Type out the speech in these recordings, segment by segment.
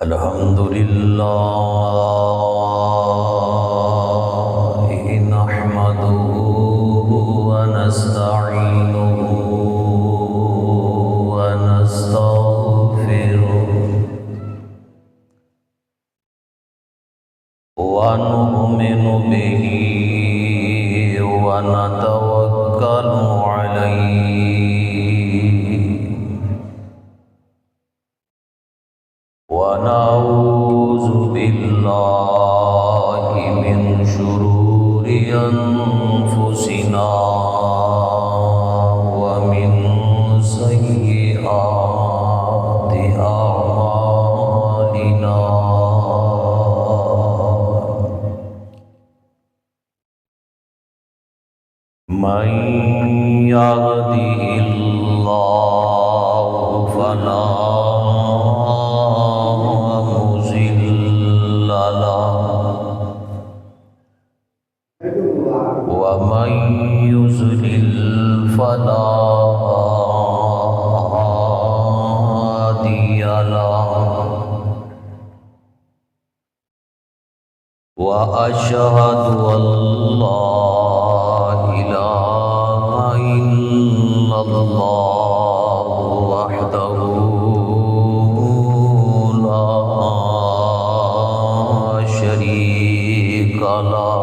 الحمد لله نحمده ونستعينه ونستغفره ونؤمن به ونتوكل عليه ونعوذ بالله من شرور أنفسنا ومن سيئات أعمالنا من يهده الله فلا مضل له ومن يضلل فلا هادي له وأشهد أن لا إله إلا الله وحده لا شريك له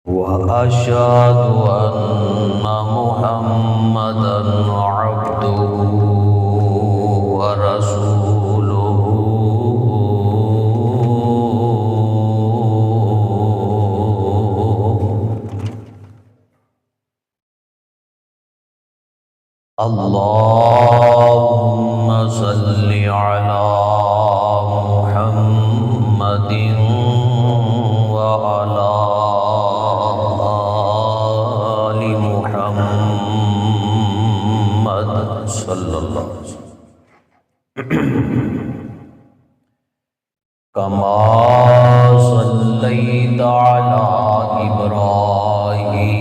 وأشهد أن محمدًا عبده ورسوله اللهم صل على محمد وعلى آل محمد صلی اللہ علیہ وسلم كما صليت على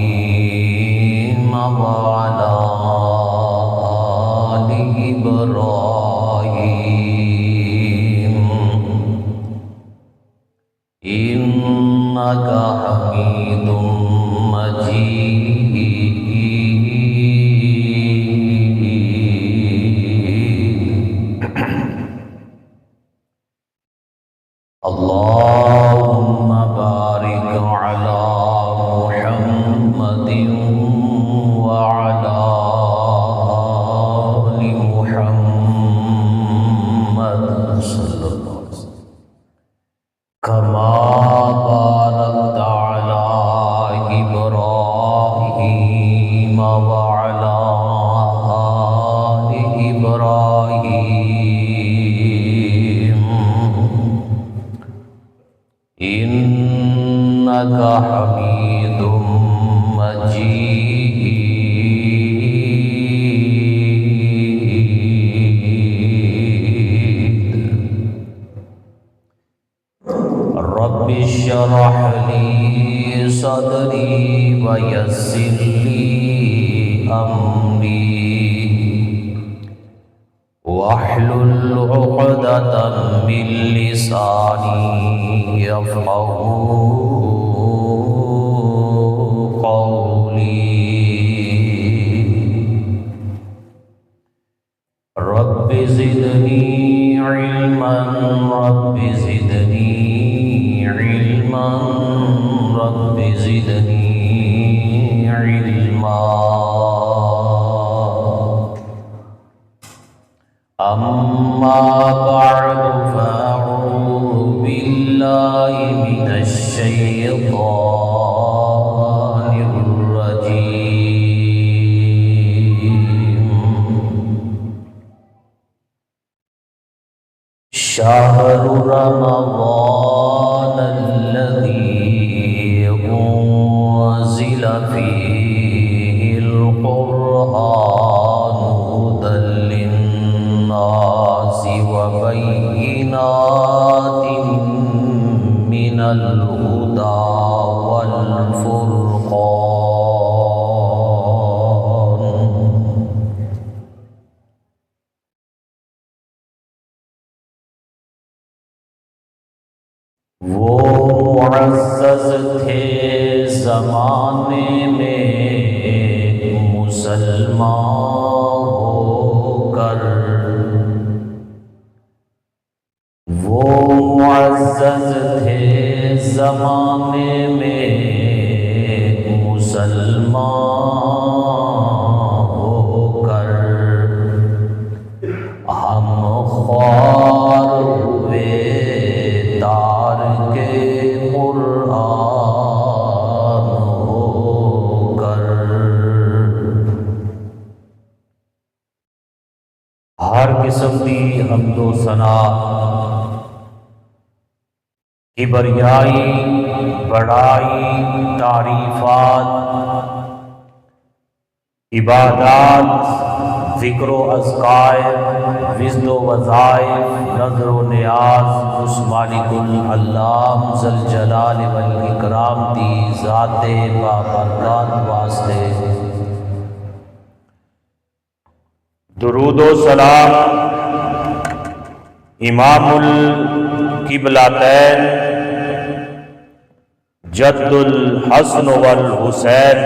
إبراهيم وعلى آل إبراهيم إنك حميد مجيد اللهم بارك على محمد وعلى آل محمد صلی اللہ علیہ وسلم كما باركت على إبراهيم وعلى آل إبراهيم إنك حميد مجيد رب اشرح لي صدري ويسر لي أمري واحلل عقدة من لساني يفقهوا قولي رب زدني علما رب زدني علما رب زدني علما أما بعد فأعوذ بالله من الشيطان الرجيم شهر رمضان الذي أنزل فيه القرآن هدى للناس وبينات من الهدى والفرقان وہ معزز تھے زمانے میں مسلمان ہو کر، وہ معزز تھے زمانے میں مسلمان ہو کر، ہم خوار ہوئے تار کے قرآن ہو کر۔ ہر قسم کی حمد و ثنا، کبریائی، بڑائی، تعریفات، عبادات، ذکر و اذکار، وزد و وظائف، نظر و نیاز اس مالک اللہ ذوالجلال والاکرام دی ذات بابرکات واسطے درود و سلام امام القبلتین جد الحسن والحسین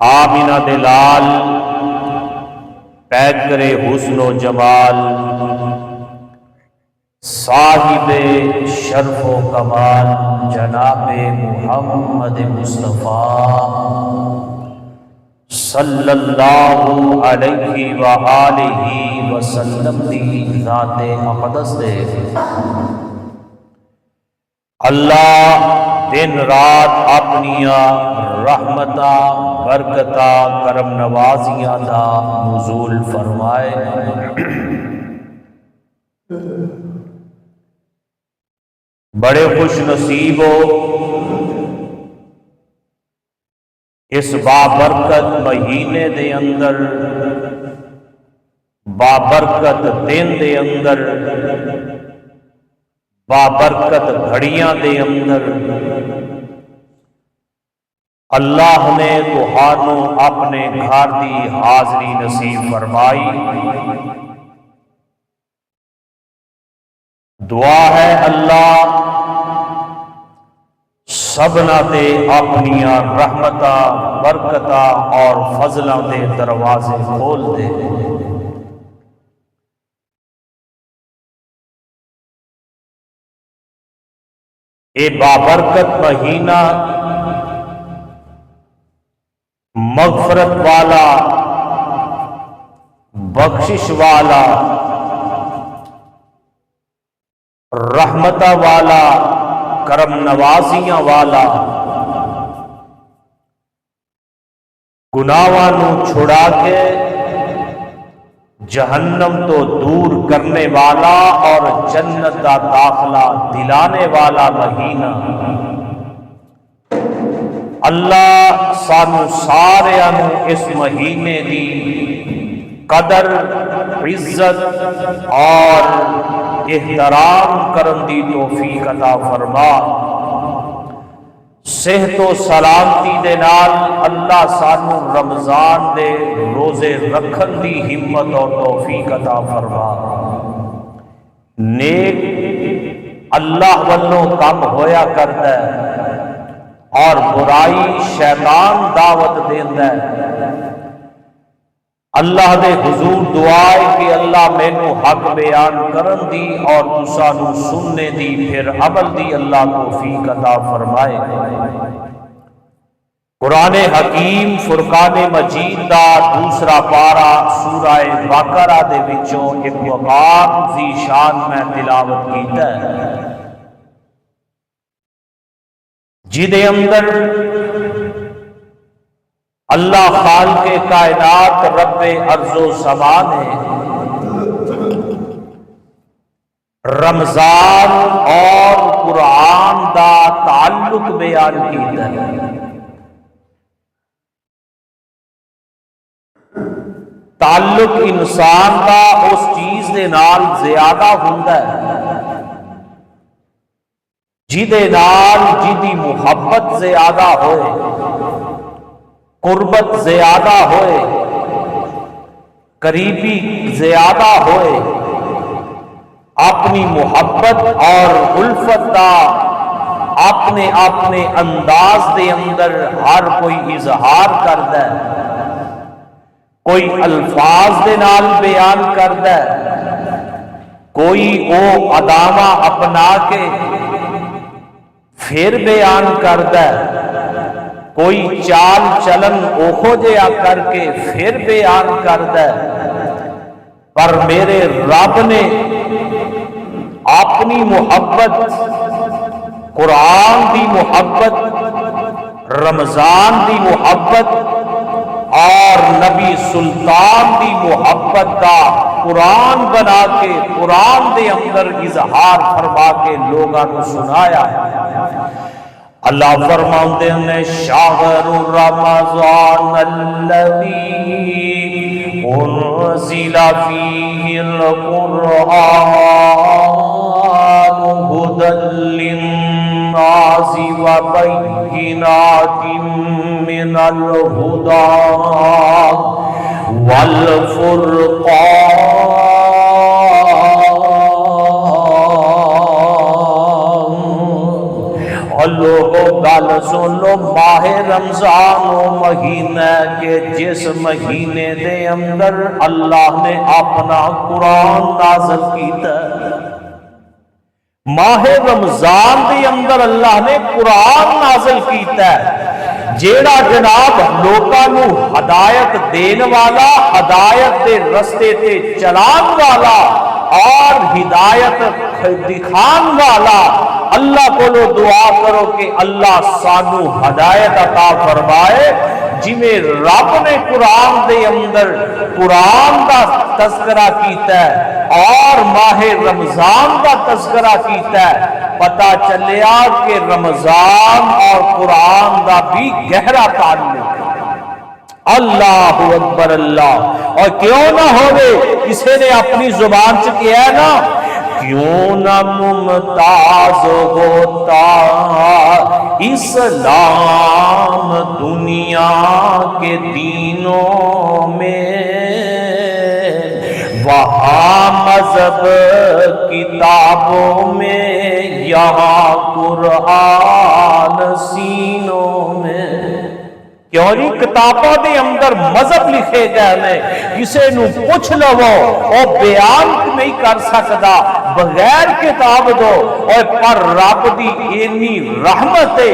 آمینہ دلال پیکر حسن و جمال صاحب شرف و کمال جناب محمد مصطفیٰ صلی اللہ علیہ وآلہ وسلم دی ذات اقدس دے اللہ دن رات اپنیاں رحمتاں برکتاں کرم نوازیاں دا نزول فرمائے۔ بڑے خوش نصیب ہو اس بابرکت مہینے دے اندر، بابرکت دن دے اندر، بابرکت گھڑیاں دے اندر اللہ نے تہانوں اپنے گھر دی حاضری نصیب فرمائی۔ دعا ہے اللہ سبنا تے اپنیاں رحمتاں برکتاں اور فضلاں دے دروازے کھول دے۔ اے بابرکت مہینہ مغفرت والا، بخشش والا، رحمتہ والا، کرم نوازیاں والا، گناہاں نوں چھڑا کے جہنم تو دور کرنے والا اور جنت کا داخلہ دلانے والا مہینہ۔ اللہ سانو سارے اس مہینے دی قدر، عزت اور احترام کرن دی توفیق عطا فرما۔ صحت و سلامتی دے نال اللہ سانو رمضان دے روزے رکھن دی ہمت اور توفیق عطا فرما۔ نیک اللہ والوں کم ہویا کرتا ہے اور برائی شیطان دعوت دیندا ہے۔ اللہ دے حضور دعائے کہ اللہ مینوں حق بیان کرن دی اور تساں نوں سننے دی پھر عمل دی اللہ توفیق عطا فرمائے۔ قرآن حکیم فرقان مجید دا دوسرا پارا سورہ بقرہ دے وچوں ایک مقام ذی شان میں تلاوت کیتا ہے، جدے اندر اللہ خالق کائنات رب ارض و سما نے رمضان اور قرآن دا تعلق بیان کیتا ہے۔ تعلق انسان دا اس چیز دے نال زیادہ ہوندا ہے جدے نال جدی محبت زیادہ ہوئے، قربت زیادہ ہوئے، قریبی زیادہ ہوئے، اپنی محبت اور الفت دا اپنے اپنے انداز دے اندر ہر کوئی اظہار کردا ہے، کوئی الفاظ دے نال بیان کردا ہے، کوئی او ادامہ اپنا کے پھر بیان کردا ہے، کوئی چال چلن اوہو جہا کر کے پھر بیان کردا ہے، پر میرے رب نے اپنی محبت، قرآن دی محبت، رمضان دی محبت اور نبی سلطان دی محبت کا قرآن بنا کے قرآن دے اندر اظہار فرما کے لوگاں کو سنایا ہے۔ اللہ فرماتے ہیں شہر رمضان الذی انزل فیہ القرآن ہدی للناس وبینات من الہدی والفرقان۔ لوگوں گل سن لو، ماہ رمضان و مہینہ کے جس مہینے دے اندر اللہ نے اپنا قرآن نازل کیتا ہے، ماہ رمضان دے اندر اللہ نے قرآن نازل کیتا ہے، جیڑا جناب لوکاں نو ہدایت دین والا، ہدایت دے رستے تے چلان والا اور ہدایت دکھان والا۔ اللہ کو لو دعا کرو کہ اللہ سانو ہدایت عطا فرمائے، جویں رب نے قرآن دے اندر قرآن دا تذکرہ کیتا ہے اور ماہ رمضان دا تذکرہ کیتا ہے، پتہ چلیا کہ رمضان اور قرآن دا بھی گہرا تعلق ہے۔ اللہ اکبر اللہ، اور کیوں نہ ہوئے کسی نے اپنی زبان سے کیا ہے نا، کیوں نہ ممتاز ہوتا اسلام دنیا کے دینوں میں، وہاں مذہب کتابوں میں، یہاں قرآن سینوں میں۔ کیوں نہیں کتابوں دے اندر مذہب لکھے گئے نے، کسے نو پوچھ لو او بیان نہیں کر سکدا بغیر کتاب دو، اور پر رب دی اینی رحمت ہے،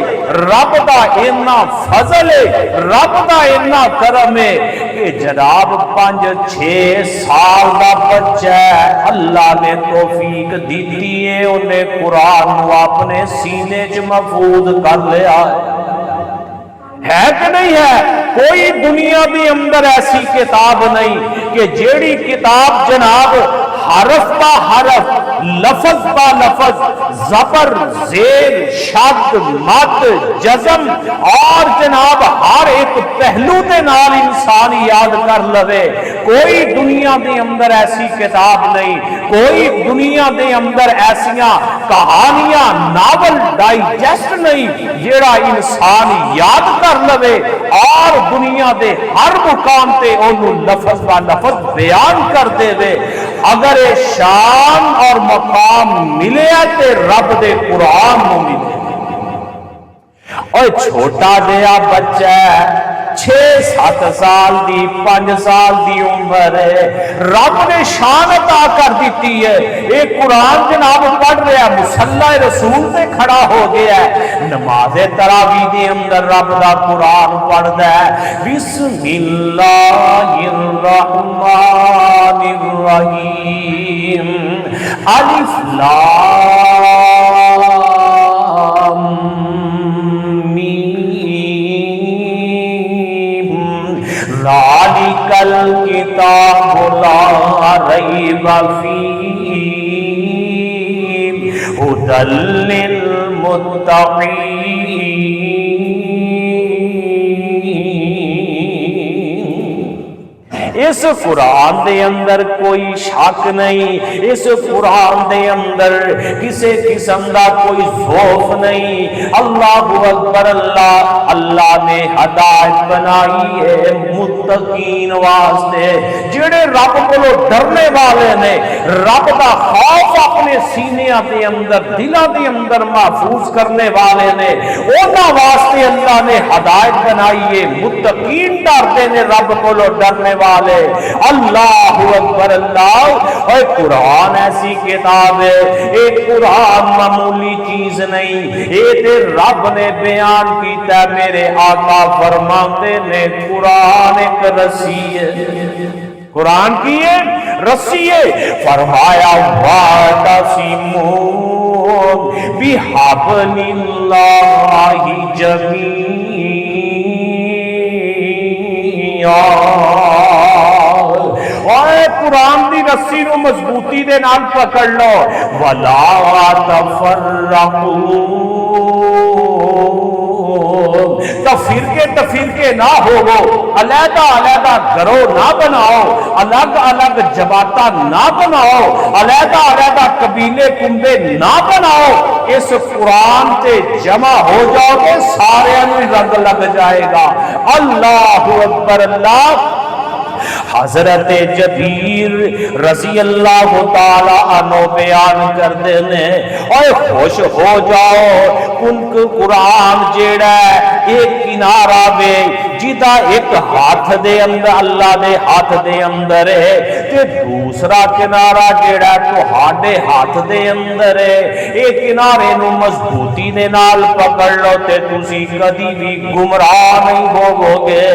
رب دا اینا فضل ہے، رب دا اینا کرم ہے کہ جناب 5-6 سال دا بچہ ہے، اللہ نے توفیق دیتی ہے، انہیں قرآن کو اپنے سینے چ محفوظ کر لیا ہے کہ نہیں ہے؟ کوئی دنیا بھی اندر ایسی کتاب نہیں کہ جیڑی کتاب جناب حرف با حرف، لفظ با لفظ، زبر، زیر، شد، مد، جزم اور جناب ہر ایک پہلو دے نال انسان یاد کر لوے۔ کوئی دنیا دے اندر ایسی کتاب نہیں، کوئی دنیا دے اندر ایسیاں کہانیاں، ناول، ڈائجسٹ نہیں جیڑا انسان یاد کر لوے اور دنیا دے ہر مقام تے انہوں لفظ با لفظ بیان کر دے وے۔ اگر شان اور مقام ملے تے رب دے قرآن نو ملے۔ اور چھوٹا جہا بچہ ہے، 6-7 سال دی، 5 سال دی عمر ہے، رب نے شان عطا کر دیتی ہے، ایک قرآن جناب پڑھ رہا ہے، مصلی رسول تے کھڑا ہو گیا ہے، نماز تراویح دے اندر رب دا قرآن پڑھدا ہے۔ بسم اللہ الرحمن الرحیم، الف لام ذالک الکتاب لا ریب فیہ ھدی للمتقین۔ اس قرآن دے اندر کوئی شک نہیں، اس قرآن دے اندر کسی قسم دا کوئی ذوف نہیں۔ اللہ اکبر اللہ، اللہ نے ہدایت بنائی ہے متقین واسطے، جڑے رب کو ڈرنے والے نے، رب دا خوف اپنے سینیاں دے اندر دلاں دے اندر محفوظ کرنے والے نے، انہاں واسطے اللہ نے ہدایت بنائی ہے۔ متقین ڈرتے نے رب کو ڈرنے والے۔ اللہ اکبر اللہ۔ اور قرآن ایسی کتاب ہے، ایک قرآن معمولی چیز نہیں، یہ تے رب نے بیان کیتا ہے۔ میرے آقا فرماتے نے قرآن ایک رسی ہے، قرآن کی ہے رسی ہے۔ فرمایا وَاعْتَصِمُوا بِحَبْلِ اللَّهِ جَمِيعًا، اور قرآن دی رسی نو مضبوطی دے نال پکڑ لو۔ وَلَا تَفَرَّقُوا، تفرقے نہ ہوگو، علیحدہ علیحدہ گروہ نہ بناؤ، الگ الگ جماعتاں نہ بناؤ، علیحدہ علیحدہ قبیلے کنبے نہ بناؤ۔ اس قرآن تے جمع ہو جاؤ گے، سارے رنگ لگ جائے گا۔ اللہ اکبر اللہ۔ حضرت جبیر رضی اللہ تعالی عنہ بیان کر دینے، اور خوش ہو جاؤ ان کو قرآن جیڑا ایک کنارہ بے جدا ایک ہاتھ دے اندر اللہ دے ہاتھ دے اندر ہے، تے دوسرا کنارہ جیڑا تو ہاڈے ہاتھ دے اندر ہے۔ ایک کنارے نو مضبوطی دے نال پکڑ لو تے تسی کدی بھی گمراہ نہیں ہوگو گے۔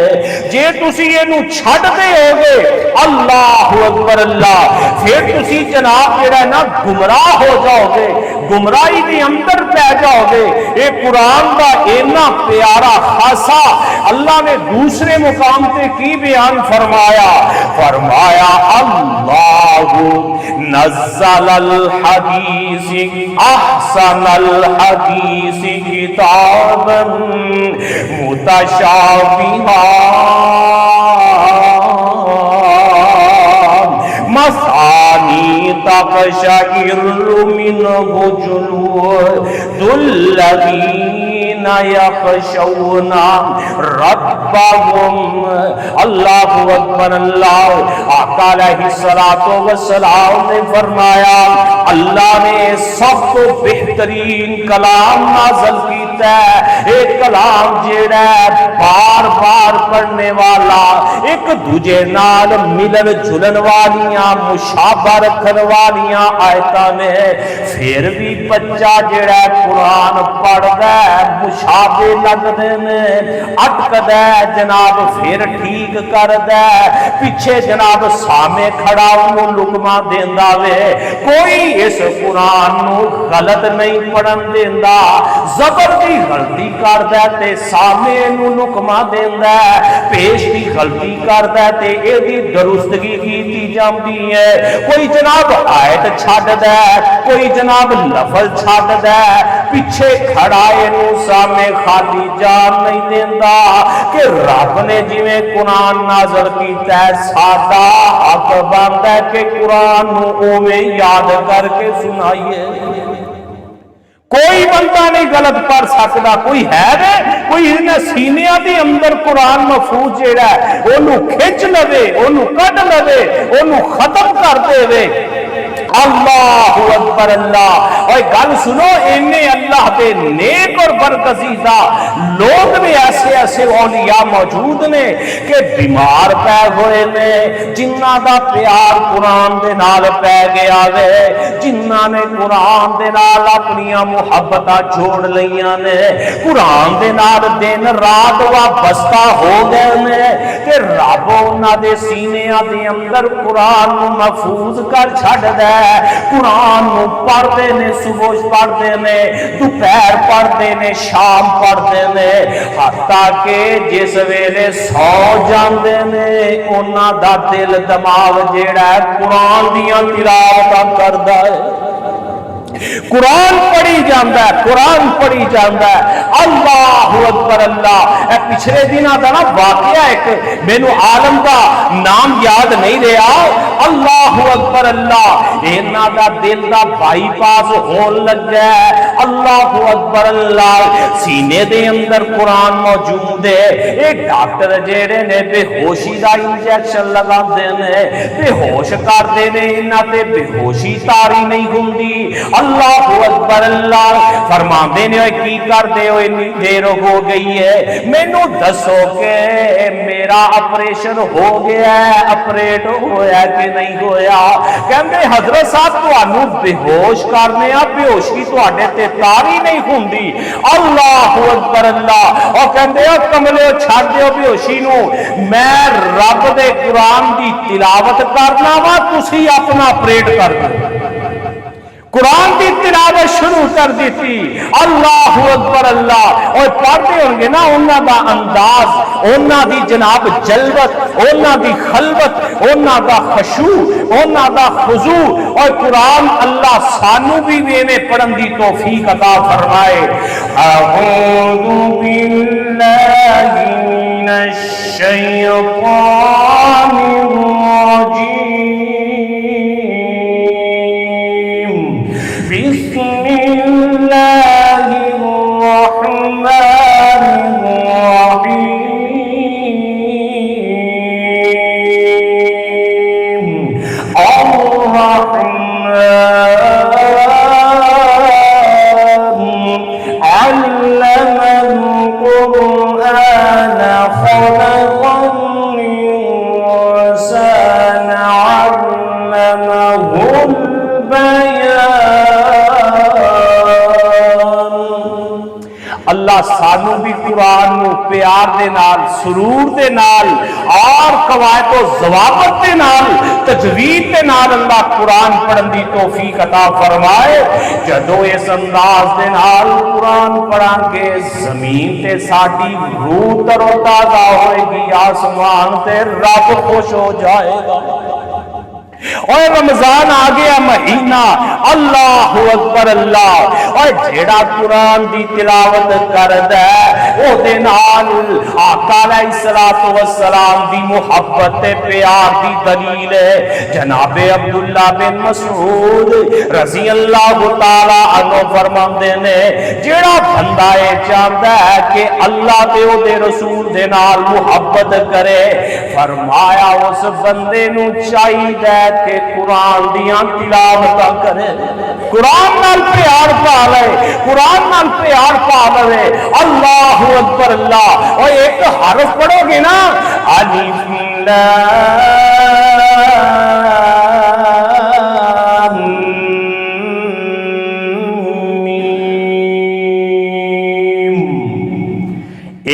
جے تسی اینو چھڈ دے ہوگے اللہ اکبر اللہ، پھر تسی جناب جڑا نا گمراہ ہو جاؤ گے، گمراہی دے اندر پہ جاؤ گے۔ اے قرآن دا اینا پیارا خاصا اللہ نے دوسرے مقام تے کی بیان فرمایا، فرمایا اللہ نزل الحدیث احسن الحدیث کتابا متشابہا مثانی تقشعر منہ جلود الذین یخشون ربهم۔ اللہ اکبر اللہ۔ آقا علیہ السلام نے فرمایا اللہ نے سب کو بہترین کلام نازل کیتا ہے، ایک کلام جیڑا بار بار پڑھنے والا، ایک دوجے نال ملن جلن والیاں مشابہ رکھن والیاں آیتاں نے، پھر بھی بچہ جیڑا قرآن پڑھدا ہے مشابہ لگدے نے، اٹکدا ہے جناب پھر ٹھیک کردا ہے، پیچھے جناب سامنے کھڑا انہوں لقمہ دیندا وے، کوئی اس قرآن نو غلط نہیں پڑھن دیندا، زبر دی غلطی کردا ہے تے سامنے نو لقمہ دیندا ہے، پیش دی غلطی کردا ہے تے اے دی درستگی کیتی جاندی ہے، کوئی جناب آیت چھڈدا ہے، کوئی جناب لفظ چھڈدا ہے، پیچھے کھڑا اینو سامنے خالی جان نہیں دیندا کہ رب نے جویں قرآن نازل کیتا ہے ساڈا حق بندا ہے کہ قرآن نو اوویں یاد کر کے سنائیے۔ کوئی بندہ نہیں غلط پڑھ سکتا، کوئی ہے دے کوئی انہیں سینیاں دے اندر قرآن محفوظ جیڑا ہے انہوں کھچ لوے، انہوں کٹ لوے، انہوں ختم کر دے وے۔ اللہ اکبر اللہ۔ اور گل سنو، انہیں اللہ دے نیک اور برگزیدہ لوگ بھی ایسے ایسے اولیاء موجود نے کہ بیمار پہ ہوئے نے، جنہاں دا پیار قرآن دے نال پہ گیا وے، جنہاں نے قرآن دے نال اپنیاں محبتاں جوڑ لیاں نے، قرآن دے نال دن رات وابستہ ہو گئے نے، کہ رب انہاں دے سینیاں دے اندر قرآن محفوظ کر چھڈ دے، قرآن پڑھتے نے، صبح پڑھتے نے، دوپہر پڑھتے نے، شام پڑھتے نے، حتیٰ کہ جس ویلے سو جاندے نے انہاں دا دل دماغ جیڑا ہے قرآن دیاں تلاوتاں کردا ہے۔ قرآن پڑھی جاندہ ہے، قرآن پڑھی جاندہ ہے۔ اللہ اکبر اللہ۔ اے پچھلے دن دا نا واقعہ ایک مینو عالم دا نام یاد نہیں رہا، اللہ اکبر اللہ، اینا دا دل دا بائی پاس ہون لگ گیا، اللہ اکبر اللہ، سینے دے اندر قرآن موجود ہے۔ ایک ڈاکٹر جیڑے نے بے ہوشی دا انجیکشن لگا دینے، بے ہوش کر دینے، انہاں تے بے ہوشی تاری نہیں ہوندی، اللہ اکبر اللہ۔ فرما دینے کی کر دے ہو، اتنی دیر ہو گئی ہے، مینو دسو کہ میرا آپریشن ہو گیا ہے، آپریٹ ہویا کہ نہیں ہویا؟ کہندے حضرت صاحب تانوں بے ہوش کرنے آ، بے ہوشی تواڈے تے تاری نہیں ہوندی، اللہ اکبر اللہ۔ اور کہندے او کملے چھڈ دیو بے ہوشی نو، میں رب دے قرآن دی تلاوت کرنا وا، تسی اپنا آپریٹ کر دو۔ قرآن کی تلاوت شروع کر دیتی، اللہ اکبر اللہ۔ اور پڑھتے ہوں گے نا انہاں دا انداز، انہاں دی جناب جلوت، انہاں دی خلوت، انہاں دا خشوع، انہاں دا خضوع۔ اور قرآن اللہ سانو بھی ویویں پڑھن دی توفیق عطا فرمائے۔ اعوذ باللہ من الشیطان الرجیم، بسم اللہ الرحمن الرحیم، الرحمن علم القرآن خلق الإنسان علمه البیان۔ اللہ سانو بھی قرآن نو پیار دے نال، سرور دے نال اور قواعد و ضوابط دے نال، تجوید دے نال اللہ قرآن پڑھن دی توفیق عطا فرمائے۔ جدو اس انداز دے نال قرآن پڑھان کے زمین تے ساڈی روح تر و تازہ ہوئے گی، آسمان تے رب خوش ہو جائے گا۔ اور رمضان آ گیا مہینہ، اللہ اکبر اللہ۔ اور جیڑا قرآن دی تلاوت کردا ہے او دے نال آقا علیہ الصلوۃ والسلام دی محبت تے پیار دی دلیل ہے۔ جناب عبداللہ بن مسعود رضی اللہ تعالی عنہ فرماندے نے، جیڑا بندہ اے چاہندا ہے کہ اللہ تے او دے رسول دے نال محبت کرے، فرمایا اس بندے نو چاہیے کہ قرآن دیاں تلاوتاں کرے، قرآن نال پیار پا لے، قرآن نال پیار پا لے۔ اللہ اکبر اللہ۔ اور ایک حرف پڑھو گے نا، الف لام میم،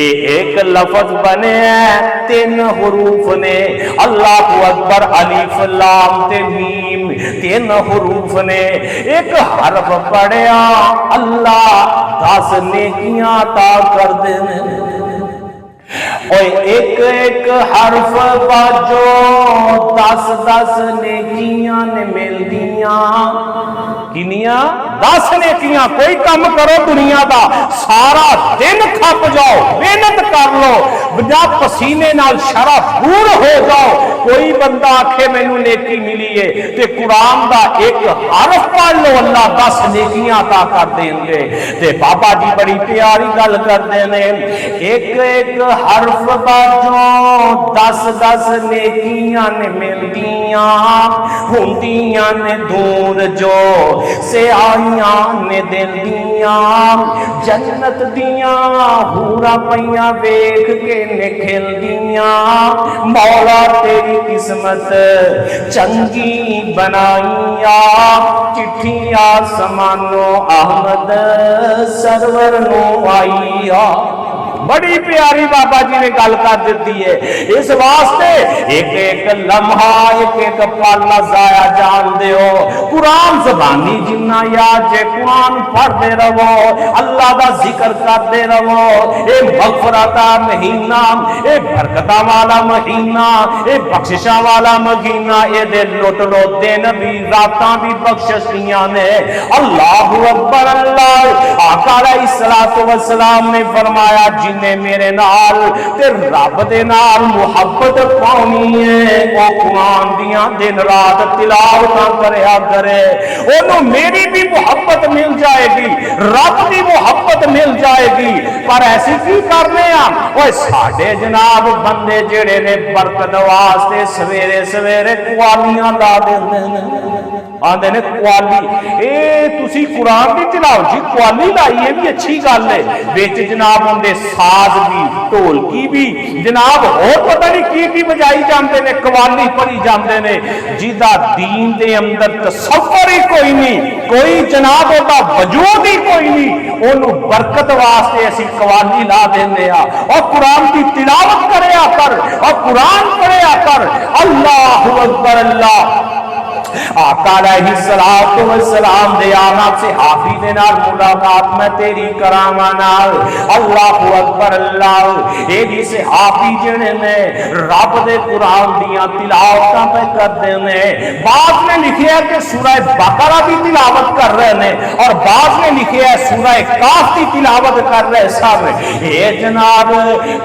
ایک لفظ بنے ہیں، 3 حروف نے، اللہ اکبر، الف لام تے میم، 3 حروف نے۔ ایک حرف پڑھیا اللہ 10 نیکیاں عطا کر دینے۔ اور ایک ایک حرف باجو 10 نیکیاں نے مل دیاں۔ کنیاں 10 نیکیاں۔ کوئی کام کرو دنیا دا، سارا دن کھپ جاؤ، محنت کر لو، بنا پسینے نال شرع دور ہو جاؤ، کوئی بندہ آکھے مینوں نیکی ملی ہے تے قرآن دا ایک حرف پڑھ لو، اللہ 10 نیکیاں عطا کر دیں گے۔ تے بابا جی بڑی پیاری گل کردے نے، ایک ایک حرف باجو 10 نیکیاں نے ملدیاں، ہوندیاں نے دور جو سے آئیاں نے دل دیاں، جنت دیاں حوراں پیاں ویکھ کے نکھل دیاں، مولا تیری قسمت چنگی بنائیاں، چٹھی آسمانوں احمد سرور نو آئیاں۔ بڑی پیاری بابا جی نے گل کر دیتی ہے۔ اس واسطے ایک ایک لمحہ ایک ایک پل ضائع جان دیو، قرآن زبانی جنہ یاد جے قرآن پڑھتے رہو، اللہ دا ذکر کرتے رہو۔ اے مغفرت مہینہ، اے برکتہ والا مہینہ، اے بخششہ والا مہینہ، اے دے لٹ لو دن بھی راتاں بھی بخششیاں نے۔ اللہ اکبر اللہ۔ آقا علیہ السلام نے فرمایا جنہیں میرے نال تے رب دے نال محبت پاؤنی ہے وہ قرآن دیاں دن رات تلاوت کریا کرے، انہوں میری بھی محبت مل جائے گی، رب دی محبت مل جائے گی۔ پر ایسی کی کرنے وہ ساڑھے جناب بندے جڑے نے برکت واسطے سویرے سویرے قوالیاں لا دیندے آندے نے قوالی، اے تسی قرآن دی تلاوت جی قوالی لائی ہے بھی اچھی گل ہے، بیچ جناب اندے ساز بھی ٹول کی بھی جناب اور پتہ نہیں کی بجائی جاندے نے، قوالی پڑھی جاندے نے، جیدہ دین دے اندر تصور ہی کوئی نہیں، کوئی جناب ہوتا وجود ہی کوئی نہیں، انہوں برکت واسطے ایسی قوالی لا دیندے اور قرآن کی تلاوت کریا کر اور قرآن پڑھیا کر۔ اللہ اکبر اللہ۔ آقا علیہ السلام دے آنا سے حافی دے نال ملاقات میں تیری کراما نال۔ اللہ اکبر اللہ۔ اے جسے حافی جنے نے رب دے قرآن دیاں تلاوتاں پہ کر دینے، بعض نے لکھیا ہے کہ سورہ بقرہ دی تلاوت کر رہے نے اور بعض نے لکھیا ہے سورہ کاف دی تلاوت کر رہے سب۔ اے جناب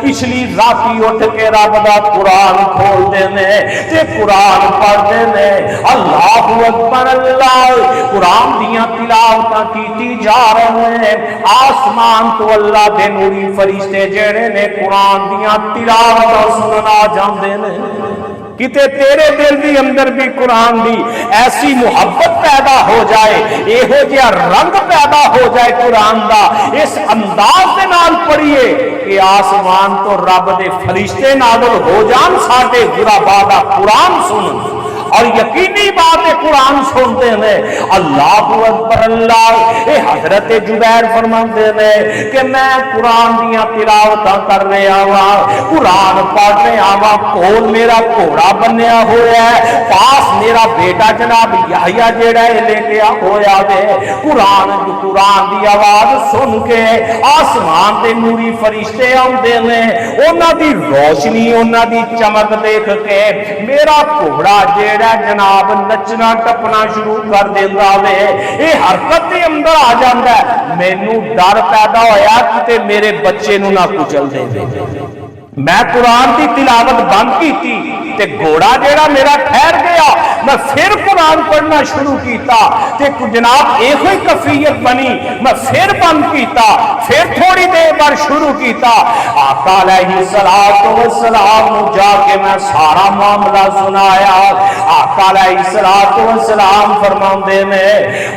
پچھلی راتی اٹھ کے رب دا قرآن کھول دینے تے قرآن پڑھ دینے۔ اللہ اکبر اللہ۔ قرآن دیاں تلاوتاں کیتی جا رہے ہیں، آسمان تو اللہ دے نوری فرشتے جڑے نے قرآن دیاں تلاوتاں سننا جاندے نے۔ کتے تیرے دل دی اندر بھی قرآن دی ایسی محبت پیدا ہو جائے، ایہو جہا رنگ پیدا ہو جائے قرآن دا، اس انداز دے نال پڑھیے کہ آسمان تو رب دے فرشتے نازل ہو جان ساڈے غربا دا قرآن سن۔ اور یقینی بات ہے قرآن سنتے ہیں۔ اللہ اکبر اللہ۔ اے حضرت جبیر فرماتے ہیں کہ میں قرآن دیاں تلاوتاں کر رہا ہوں، قرآن پڑھ رہا ہوں، کول میرا گھوڑا بنیا ہوا ہے، پاس میرا بیٹا جناب یحییٰ جیڑا ہے لے کے ہویا ہے۔ قرآن دی آواز سن کے آسمان تے نوری فرشتے آندے نے، انہاں دی روشنی انہاں دی چمک دیکھ کے میرا گھوڑا جیڑا جناب نچنا ٹپنا شروع کر دینا وے، اے حرکت دے اندر آ جاندا ہے۔ مینوں ڈر پیدا ہویا کہ میرے بچے نوں نہ کچل دے۔ میں قرآن کی تلاوت بند کی تھی تے گھوڑا جیڑا میرا ٹھہر گیا، میں پھر قرآن پڑھنا شروع کیتا تے جناب ایک ہی کفیت بنی، میں پھر بند کیتا، پھر تھوڑی دیر بعد شروع کیتا۔ آقا علیہ السلام نو جا کے میں سارا معاملہ سنایا۔ آقا علیہ السلام فرماندے نے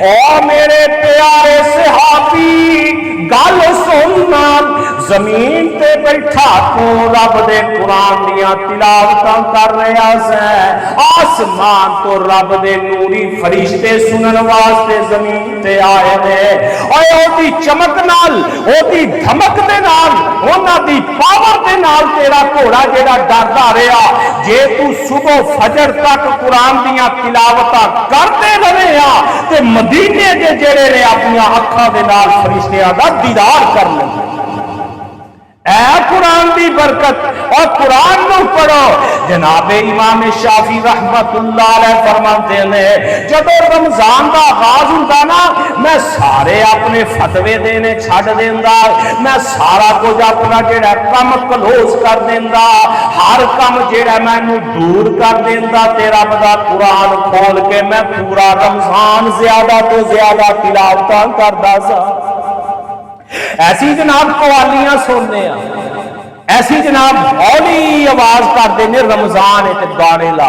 او میرے پیارے صحابی گل سننا، زمین تے بیٹھا تو رب دے قرآن دیاں تلاوتاں کر رہا سے، آسمان تو رب دے نوری فرشتے سنن واسطے زمین تے آئے نے، اور او دی چمک نال، او دی دھمک دے نال، انہاں دی پاور دے نال تیرا گھوڑا جیڑا ڈردا رہا، جے تو صبح فجر تک قرآن دیاں تلاوتاں کرتے رہے تے مدینے دے جڑے نے اپنی اکھاں دے نال فرشتیاں دا دیدار کر لیں۔ اے قرآن دی برکت اور قرآن نو پڑھو۔ جناب امام شافعی رحمت اللہ علیہ فرماتے ہیں جب رمضان دا آغاز ہوندا نا میں سارے اپنے فتوے دینے چھڈ دیندا، میں سارا کچھ اپنا جڑا کم کلوز کر دیندا، ہر کم جڑا مینوں دور کر دیندا تے رب دا قرآن کھول کے میں پورا رمضان زیادہ تو زیادہ تلاوتاں کردا سا۔ ایسی جناب قوالیاں سننے ایسی جناب ہولی آواز کرتے ہیں رمضان گانے لا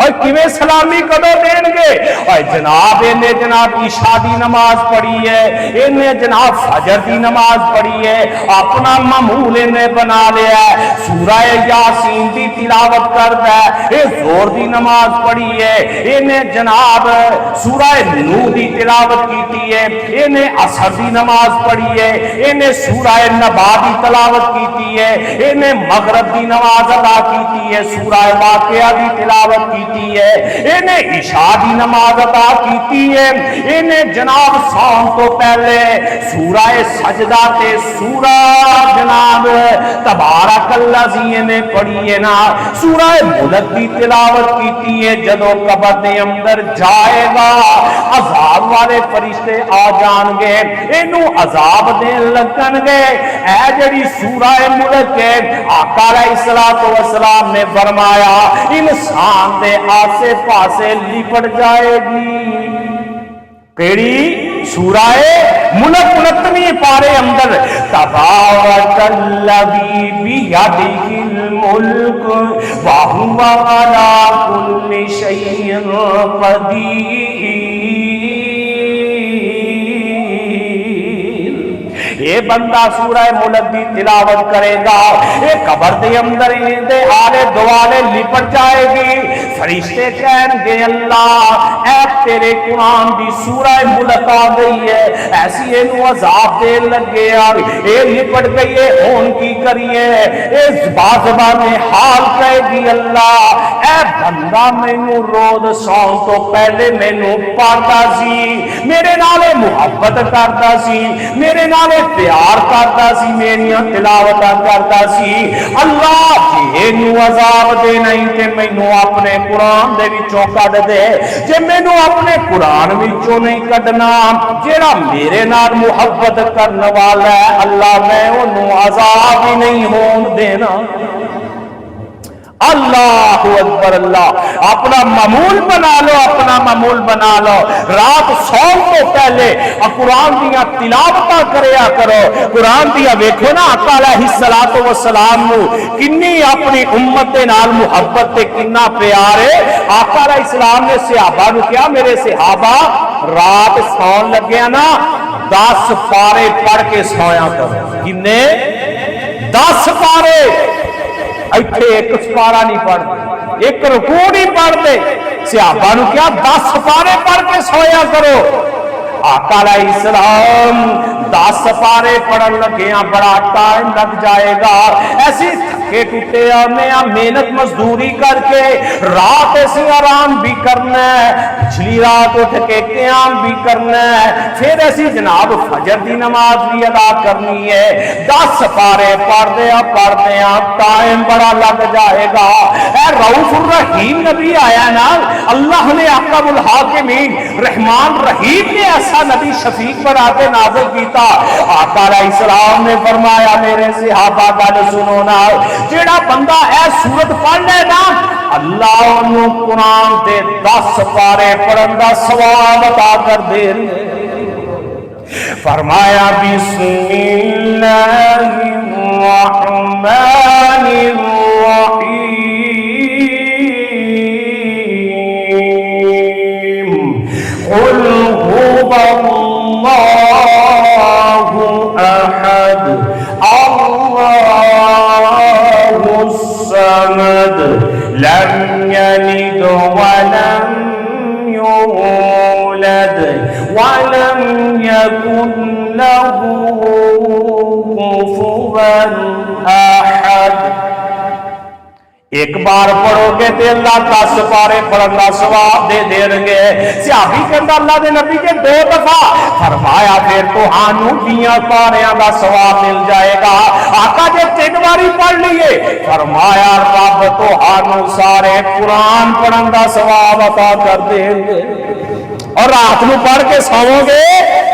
اور کیویں سلامی کدو دین گے؟ اور جناب انہیں جناب عشاء دی نماز پڑھی ہے، انہیں جناب فجر دی نماز پڑھی ہے، اپنا معمول انہیں بنا لیا ہے، سورہ یاسین دی تلاوت کرتا ہے، یہ زور دی نماز پڑھی ہے، انہیں جناب سورہ نور دی تلاوت کیتی ہے، انہیں عصر دی نماز پڑھی ہے، انہیں سورہ نبا دی تلاوت کیتی ہے، انہیں مغرب دی نماز ادا کیتی ہے، سورہ واقعہ دی تلاوت کیتی ہے، انہیں عشاء دی نماز ادا کیتی ہے، انہیں جناب سون تو پہلے سورہ سجدہ تے سورہ جناب تبارک الذی نے پڑھی ہے نا، سورہ ملک دی تلاوت کیتی ہے۔ جدو قبر دے اندر جائے گا عذاب والے فرشتے آ جان گے، اینو عذاب دین لگن گے، اے جڑی سورہ ملک ہے آقا علیہ السلام نے فرمایا انسان دے آسے پاسے لپٹ جائے گی۔ کیڑی سورہ ملک 29 پارے اندر تبارک الذی بیدہ الملک وہو علی کل شیء قدیر۔ یہ بندہ سورہ ملک دی تلاوت کرے گا، یہ قبر دے اندر دے آلے دوالے لپٹ جائے گی، فرشتے کہیں گے اللہ اے تیرے قرآن دی سورہ ملک آ گئی ہے، ایسی اینو عذاب دے لگے آگئی، اے لپٹ گئی ہے ہون کی کریے، اس بازبان حال کہے گی اللہ اے بندہ مینو رود سون تو پہلے مینو پاتا سی، میرے نالے محبت کرتا سی، میرے نالے پیار کرتا سی، میریاں تلاوتاں کرتا سی، اللہ جی نو عذاب دے نہیں تے مینوں اپنے قرآن دے وچوں کڈ دے، جے مینوں اپنے قرآن وچوں نہیں کڈنا، جیڑا میرے نال محبت کرن والا ہے اللہ میں اونوں عذاب ہی نہیں ہون دینا۔ اللہ اکبر، اللہ اپنا معمول بنا لو، اپنا معمول بنا لو، رات سون تو پہلے قرآن دیا تلاوت کریا کرو، قرآن دیا ویکھو نا آقا علیہ السلام نو کنی اپنی امت دے نال محبت تے کنا پیار ہے۔ آقا علیہ السلام نے صحابہ نو کیا میرے صحابہ رات سون لگیا نا 10 پارے پڑھ کے سویا کرو، کنے 10 پارے، ایتھے ایک سپارہ نہیں پڑھتے، ایک رکوع نہیں پڑھتے، صحابہ نو کیا 10 پارے پڑھ کے سویا کرو۔ آقا علیہ السلام 10 سپارے پڑھن لگیاں بڑا ٹائم لگ جائے گا، ایسی تھکے ٹوٹے آنے محنت مزدوری کر کے رات ایسی آرام بھی کرنا ہے، پچھلی رات اٹھ کے قیام بھی کرنا ہے، پھر ایسی جناب فجر دی نماز بھی ادا کرنی ہے، 10 سپارے پڑھ دیا ٹائم بڑا لگ جائے گا۔ اے رؤوف الرحیم نبی آیا نا، اللہ نے اکرم الحاکمین رحمان رحیم نے ایسا نبی شفیق بنا کے نازل کیتا۔ آقا علیہ السلام نے فرمایا میرے صحابہ گل سنو نا، جیڑا بندہ اے سورت پڑھ لے نا اللہ انہوں قرآن دے 10 پارے پڑھن دا ثواب عطا کر دے۔ فرمایا بسم اللہ الرحمن الرحیم قل هو اللہ احد اللہ الصمد لم یلد ولم یولد ولم یکن له کفوا احد۔ ایک بار پڑھو گے تے اللہ 10 پارے پڑھن دا ثواب دے دین گے۔ صحابی کہندا اللہ دے نبی کے 2 دفعہ فرمایا پھر تہانوں 20 پاریاں دا ثواب مل جائے گا۔ آقا جے 3 باری پڑھ لیے فرمایا رب تہانوں سارے قرآن پڑھن دا ثواب عطا کر دیں گے، اور رات نو پڑھ کے سوؤ گے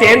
3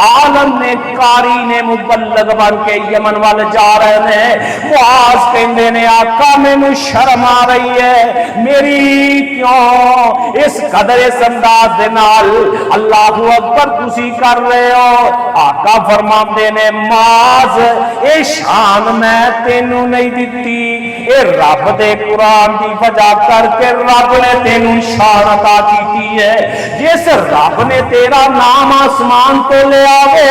عالم نے کاری نے مبلغ بن کے یمن وال جا رہے ہیں. معاذ کہندے نے آقا مینوں شرم آ رہی ہے, میری کیوں اس قدر اس انداز دے نال اللہ اکبر تسی کر رہے ہو. آقا فرماندے نے معاذ اے شان میں تینوں نہیں دتی, اے رب دے قرآن دی وجہ کر کے رب نے تینوں شان عطا کیتی ہے. جس رب نے تیرا نام آسمان تو لے آوے,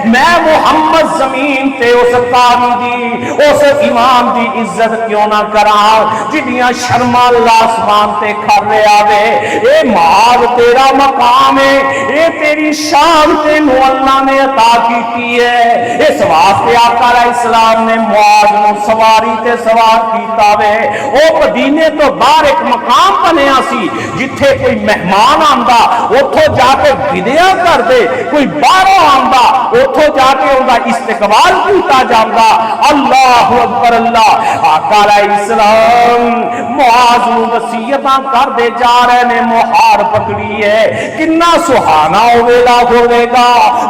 میں محمد زمین تے اس قاری دی اس امام دی عزت کیوں نہ کراں جدیاں شرما اللہ آسمان تے کر رہے آوے. اے معاذ تیرا مقام ہے, اے تیری شان تینوں اللہ نے عطا کیتی ہے. اس واسطے آقا علیہ السلام نے معاذ نو سواری تے سوار کیتا وے. او مدینے تو باہر ایک مقام بنیا سی جتھے کوئی مہمان آندا اوتھوں جا کے بدیاں کر دے, کوئی باہروں آندا اوتھوں جا کے اوندا استقبال کیتا جاندا. اللہ اکبر اللہ. آقا علیہ السلام معاذ نو وصیتاں کر دے جا رہے نے, مہار پکڑی ہے کنا سہانا ویلا ہوے گا.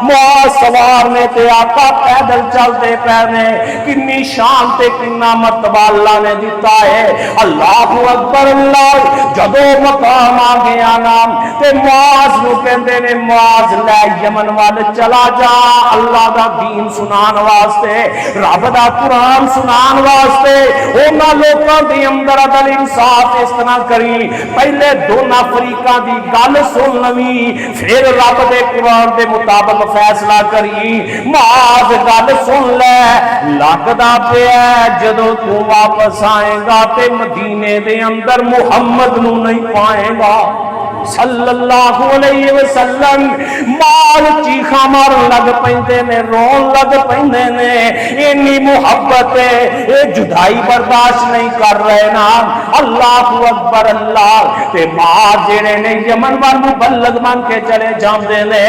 معاذ سوار نے تے آقا پیدل چلتے پہنے, کنی شان تے کنا مرتبہ اللہ نے دیتا ہے. اللہ اکبر اللہ. جدو مقام آ گیا نام تے معاذ نو کہندے نے معاذ لے یمن وال چلا جا اللہ دا دین سنان واسطے, رب دا قرآن سنان واسطے. اونا لوکاں دے اندر عدل انصاف اس طرح کری, پہلے دونوں فریقاں دی گل سن لوی, پھر رب دے قرآن دے مطابق فیصلہ کری. معاذ گل سن لے, لگدا پیا جدو تو واپس آئے گا تے مدینے دے اندر محمد نو نہیں پائے گا صلی اللہ علیہ وسلم. مال چیخا مار لگ پیندے نے, رون لگ پیندے نے, اینی محبت ہے, اے جدائی برداشت نہیں کر رہے نا. اللہ اکبر اللہ. تے مار جڑے نے یمن وال مبلغ بن کے چلے جاندے نے.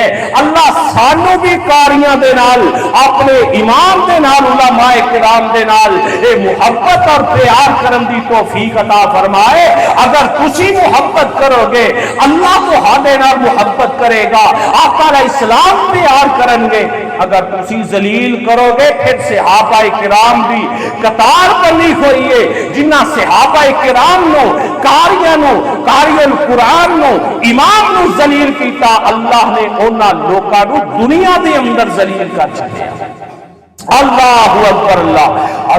اللہ سانو بھی کاریاں دے نال اپنے امام دے نال علماء کرام دے نال اے محبت اور پیار کرن دی توفیق عطا فرمائے. اگر تسی محبت کرو گے اللہ تو ہادے نال محبت کرے گا, آقا علیہ السلام پیار کریں گے. اگر تسی ذلیل کرو گے پھر صحابہ کرام بھی قطار بنی ہوئی ہے, جنہ صحابہ کرام نو قاری القرآن نو امام نو ذلیل کیتا, اللہ نے انہاں لوکاں نو دنیا دے اندر ذلیل کر چھڈیا. اللہ اکبر اللہ.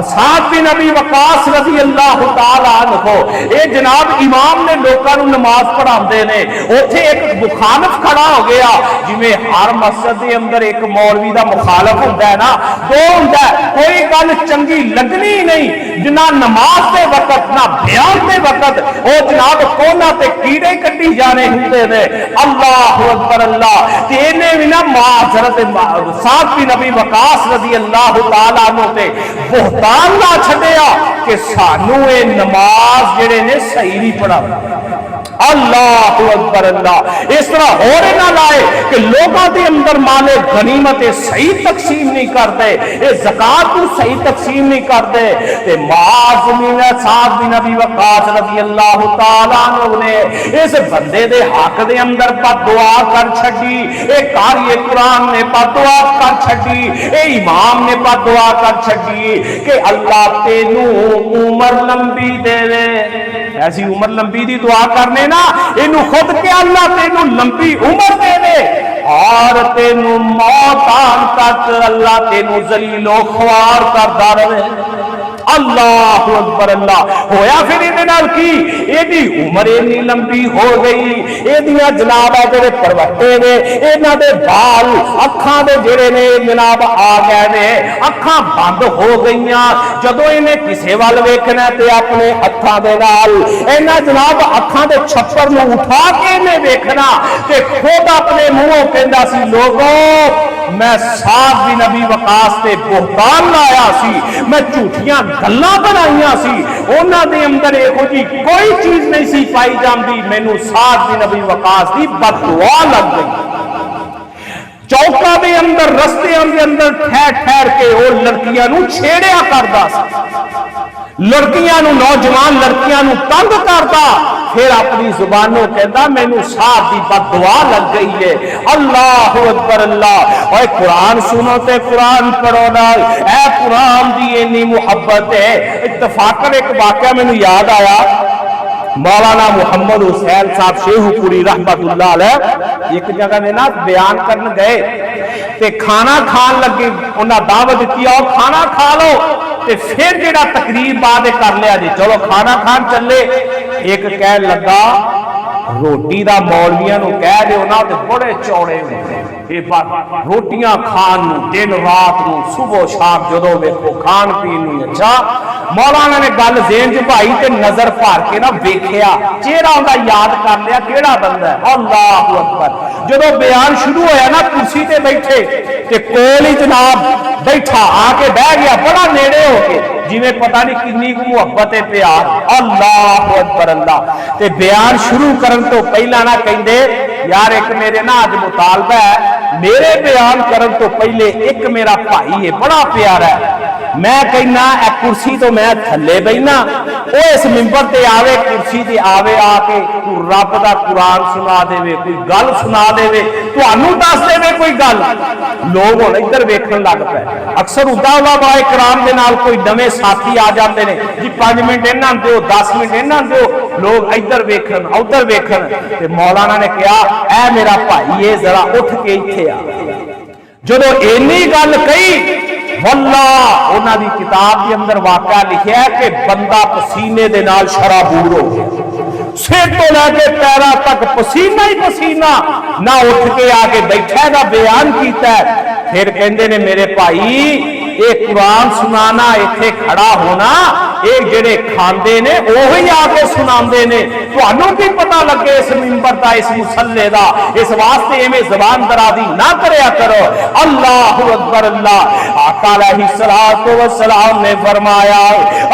سعد بن ابی وقاص رضی اللہ تعالی عنہ, اے جناب امام نے لوکاں نو نماز پڑھاندے نے, اوتھے ایک مخالف کھڑا ہو گیا. جویں ہر مسجد دے اندر ایک مولوی دا مخالف ہوندا ہے نا, دو ہوندا ہے, کوئی گل چنگی لگنی نہیں جنا نماز دے وقت نہ بیان دے وقت, او جناب کونا تے کیڑے کٹی جانے ہوندے نے. اللہ اکبر اللہ. تے نے وی نہ حضرت سعد بن ابی وقاص رضی اللہ تعالی عنہ تے بہتان نہ چھڈیا کہ سانو اے نماز جڑے نے صحیح نہیں پڑھا. اللہ اکبر اللہ. اس طرح ہو نہ لائے کہ لوگوں کے اندر مال غنیمت صحیح تقسیم نہیں کرتے, یہ زکات کو صحیح تقسیم نہیں کرتے. تے معاذ بن سعد بن ابی وقاص رضی اللہ تعالی عنہ نے اس بندے دے حق دے اندر بد دعا کر چھڈی. اے قاری قرآن نے بد دعا کر چھڈی, اے امام نے بد دعا کر چھڈی کہ اللہ تینوں عمر لمبی دے دے. ایسی عمر لمبی دی دعا کرنے نا, اینو خود کے اللہ تینو لمبی عمر دے دے, اور تینو موت آن تک اللہ تینو ذلیل و خوار کردا رہے. اللہ اکبر اللہ. ہویا پھر یہ نال کی, یہ عمر اتنی لمبی ہو گئی, یہ جناب جڑے پروٹے نے انہاں دے بال اکھاں دے جڑے نے جناب آ گئے نے, اکھاں بند ہو گئیاں. جدوں انہیں کسے وال ویکھنا تے اپنے ہتھاں دے نال انہاں جناب اکھاں دے چھپر نوں اٹھا کے انہیں ویکھنا تے خود اپنے منہوں کہندا سی لوگوں میں سعد بن ابی وقاص تے بہتان لایا سی, میں جھوٹیاں گلاں بنائیاں سی, انہاں دے اندر ایہو جی کوئی چیز نہیں سی پائی جاندی, مینوں سعد بن ابی وقاص دی بد دعا لگ گئی. چوکاں دے اندر رستیاں دے اندر ٹھہر ٹھہر کے وہ لڑکیاں نو چھیڑیا کردا سی, لڑکیاں نو, نوجوان لڑکیاں نو تنگ کردا, پھر اپنی زبانوں کہندا مینوں صاحب دی بد دعا لگ گئی ہے۔ اللہ اکبر اللہ۔ اور قرآن سنو تے قرآن پڑھو نال، اے قرآن دی اتنی محبت ہے۔ اتفاقاً ایک واقعہ مینوں یاد آیا، مولانا محمد حسین صاحب شیخو پوری رحمت اللہ علیہ ایک جگہ میں نا بیان کرن گئے تے کھانا کھان لگے، انہاں دعوت دیتی اور کھانا کھا لو تے پھر جڑا تقریر بعد کر لیا جی، چلو کھانا کھان چلے۔ ایک کہہ لگا روٹی دا مولویاں نو کہہ دیو نا تے بڑے چوڑے ہوندے، یہ بات روٹیاں کھان نو دن رات نو صبح شام جدو ویکھو کھان پین نو۔ اچھا مولانا نے گل ذہن چ پائی تے نظر بھر کے نا ویکھیا، چہرہ اوندا یاد کر لیا کیڑا بندہ ہے۔ اللہ اکبر۔ جدو بیان شروع ہویا نا کرسی تے بیٹھے تے کول ہی جناب بیٹھا آ کے بہ گیا بڑا نیڑے ہو کے، جی میں پتہ نہیں کنی کو محبت پیار۔ اللہ اکبر اللہ۔ تے بیان شروع کرن تو پہلا نہ کہندے یار ایک میرے نا اج مطالبہ ہے، میرے بیان کرن تو پہلے ایک میرا بھائی ہے بڑا پیارا ہے، میں کہنا اے کرسی تو میں تھلے بہنا، او اس منبر تے آوے کرسی تے آوے آ کے رب دا قرآن سنا دے، کوئی گل سنا دے، تانوں دس دے کوئی گل۔ لوگ ہن ادھر ویکھن لگ پے، اکثر علماء کرام دے نال کوئی نویں ساتھی آ جاندے نے جی 5 منٹ انہاں دیو 10 منٹ انہاں دیو، لوگ ادھر ویکھن ادھر ویکھن۔ تے مولانا نے کہا اے میرا بھائی ہے ذرا اٹھ کے ایتھے آ۔ جدو اینی گل کہی واللہ انہاں دی کتاب کے اندر واقعہ لکھیا ہے کہ بندہ پسینے دے نال شرابور ہو گیا، سر تو لے کے پیرا تک پسینہ ہی پسینہ، نہ اٹھ کے آگے بیٹھا نہ بیان کیتا ہے۔ پھر کہندے نے میرے بھائی اے قرآن سنانا ایتھے کھڑا ہونا ایک جڑے کھاندے نے وہی آ کے سناندے نے، تانوں کی پتہ لگے اس منبر دا اس مصلے دا، اس واسطے ایویں زبان درازی نہ کریا کرو۔ اللہ اکبر اللہ۔ آقا علیہ الصلوۃ والسلام نے فرمایا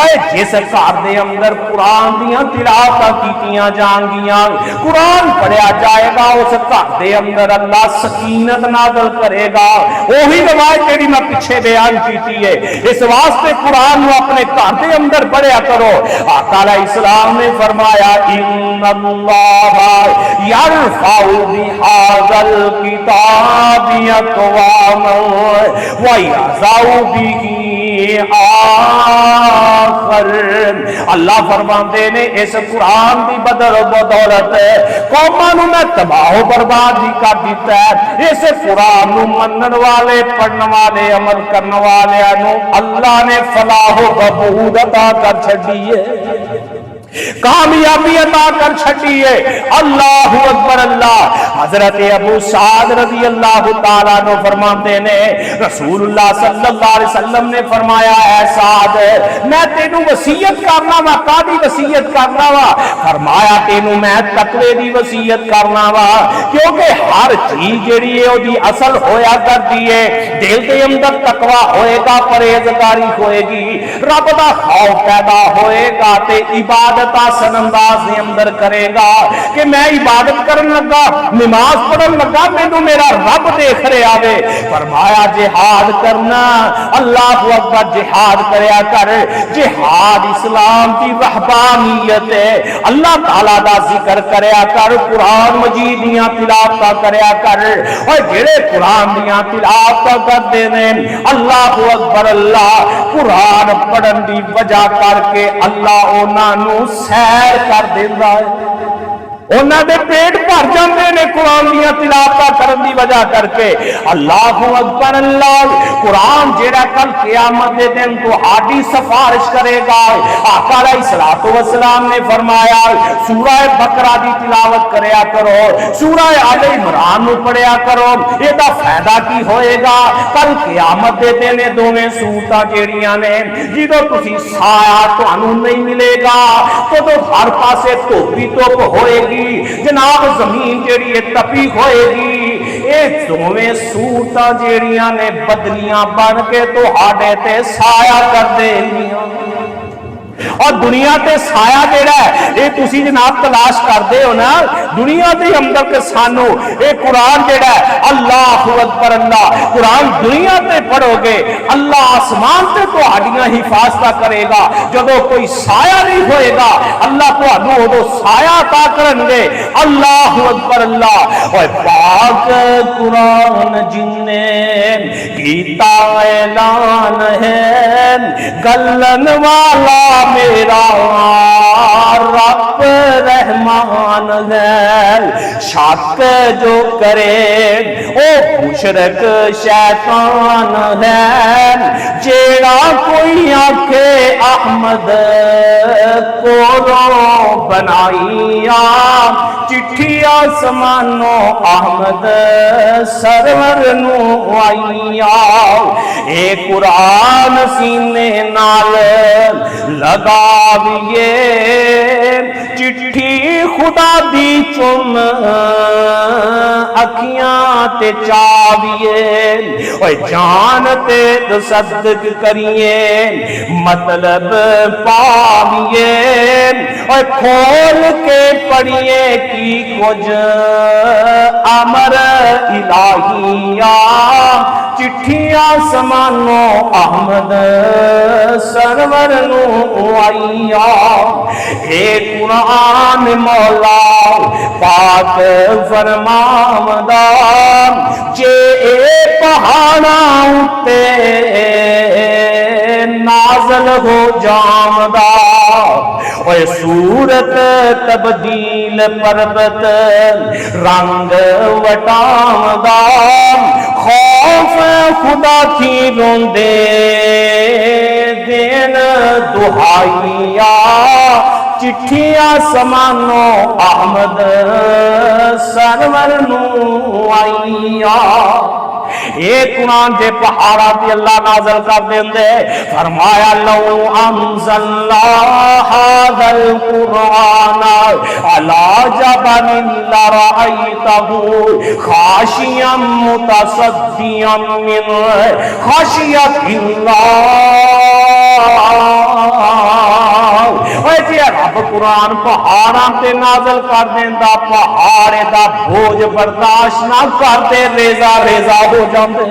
اے جس گھر دے اندر قرآن دیاں تلاوتاں کیتیاں جان گیاں، قرآن پڑھیا جائے گا، اس گھر دے اندر اللہ سکینت نازل کرے گا۔ وہی روایت جڑی میں پیچھے بیان کیتی ہے، اس واسطے قرآن نو اپنے گھر دے اندر پڑھیا کرو۔ آقا علیہ السلام نے فرمایا ان اللہ یرفع بہذا الکتاب اقواما ویضع بہ آخر۔ اللہ فرماندے نے اس قرآن دی بدولت قوماں نو میں تباہ و برباد بھی کر دیتا ہے۔ اس قرآن نو منن والے پڑھن والے عمل کرن والے نو اللہ نے فلاح و بہبود عطا کر چھڈی ہے، کامیابی عطا کر چھڈی ہے۔ اللہ اکبر اللہ۔ حضرت ابو سعد رضی اللہ تعالیٰ عنہ فرماتے نے رسول اللہ صلی اللہ علیہ وسلم نے فرمایا اے سعد میں تینوں وصیت کرنا وا، کادی وصیت کرنا وا؟ فرمایا تینوں میں تقوی دی وصیت کرنا وا، کیونکہ ہر چیز جڑی ہے دی اصل ہویا کرتی ہے دل دے اندر تقوی ہوئے گا، پرہیزگاری ہوئے گی، رب دا خوف پیدا ہوئے گا تے عبادت آسن انداز نے اندر کرے گا کہ میں عبادت کرن لگا، نماز پڑھن لگا، مینوں میرا رب دیکھ رہا وے۔ فرمایا جہاد کرنا، اللہ اکبر، جہاد کریا کر۔ جہاد اسلام کی رہبانیت ہے، اللہ تعالیٰ دا ذکر کریا کر، قرآن مجید دیاں تلاوتاں کریا کر۔ اور جڑے قرآن دیاں تلاوتاں کردے نے اللہ اکبر اللہ، قرآن پڑھن دی وجہ کر کے اللہ انہاں نو سیر کر دیندا ہے، انہاں دے پیٹ بھر جاندے نے قرآن دیاں تلاوتاں کرن دی وجہ کر کے۔ اللہ اکبر اللہ۔ قرآن جیڑا کل قیامت دے دن تہاڈی سفارش کرے گا۔ آقا علیہ الصلوۃ والسلام نے فرمایا سورہ بقرہ دی تلاوت کریا کرو، سورہ آل عمران نو پڑھیا کرو، اے دا فائدہ کی ہوئے گا؟ کل قیامت دے دن دوویں سورتاں جیڑیاں نے جدوں تسی سایہ تانوں نہیں ملے گا تو ہر پاسے دھوپی دھوپ ہوئے گی، جناب زمین جیڑی ہے تپی ہوئے گی۔ اے دوویں سورتاں جیڑیاں نے بدلیاں بن کے تہاڈے تے سایہ کر دینیاں۔ اور دنیا تے سایہ جڑا ہے یہ تسی جناب تلاش کرتے ہو نا دنیا دے اندر تے سانو یہ قرآن جڑا ہے اللہ اکبر اللہ قرآن دنیا تے پڑھو گے اللہ آسمان تے تہاڈیاں حفاظت کرے گا جدو کوئی سایہ نہیں ہوئے گا اللہ تہانوں ادو سایہ عطا کرن گے اللہ اکبر اللہ اور پاک قرآن جن نے کیتا اعلان ہے گلن والا میرا رب رحمان ہے شک جو کرے او مشرک شیطان ہے جیڑا کوئی آنکھے احمد کو رو بنائیا چٹھی آسمانو احمد سرور نو آئیا اے قرآن سینے نال لگاویے چٹھی خدا دی چم اکھیاں تے چاویے اوے جان تے تصدق کریے مطلب پاویے اوے کھول کے پڑھیے کی کچھ امر الہیہ چٹھی آسمانو احمد سرور نو آئیا اے قرآن مولا پاک فرماوندا جے اے پہاڑاں اُتے نازل ہو جامدا اوے صورت تبدیل پربت رنگ وٹامدا خوف خدا تھی روندے دین دہائیا چٹھی آسمانو احمد سرور نو آئیا اے قرآن دے پہاڑا تے اللہ نازل کر دیندے فرمایا لو انزلنا هذا القرآن على جبل لرأيته خاشعا متصدعا من خشية الله اے جی رب قرآن پہاڑاں تے نازل کر دیندا پہاڑ دا بوجھ برداشت نہ کرتے ریزا ریزا ہو جاندے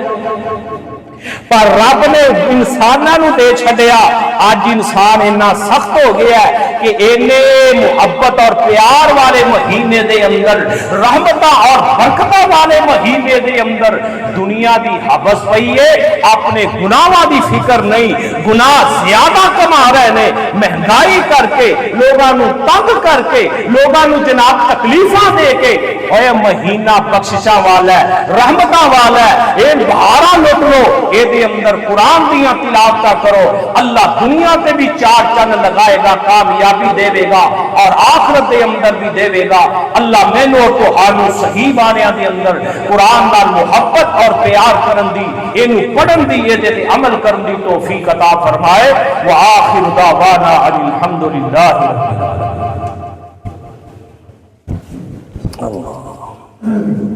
پر رب نے انسانوں دے چھڈیا اج انسان اتنا سخت ہو گیا ہے کہ اینے محبت اور پیار والے مہینے دے اندر رحمتاں اور برکتاں والے مہینے دے اندر دنیا دی حبس پئی ہے اپنے گناہاں دی فکر نہیں گناہ زیادہ کما رہے نے مہنگائی کر کے لوگاں نو تنگ کر کے لوگاں نو جناب تکلیفاں دے کے اے مہینہ بخششاں والا ہے رحمتاں والا ہے اے بہاراں لٹ لو اے دے اندر قرآن دیاں تلاوتاں کرو اللہ دنیا تے بھی چار چند لگائے گا کامیابی دے گا اور آخرت دے اندر بھی دے گا اللہ مینوں اور تہانوں صحیح معنیاں دے اندر قرآن نال محبت اور پیار کرن دی اینو پڑھن دی اے تے عمل کرن دی توفیق عطا فرمائے وآخر دعوانا الحمدللہ رب العالمین اللہ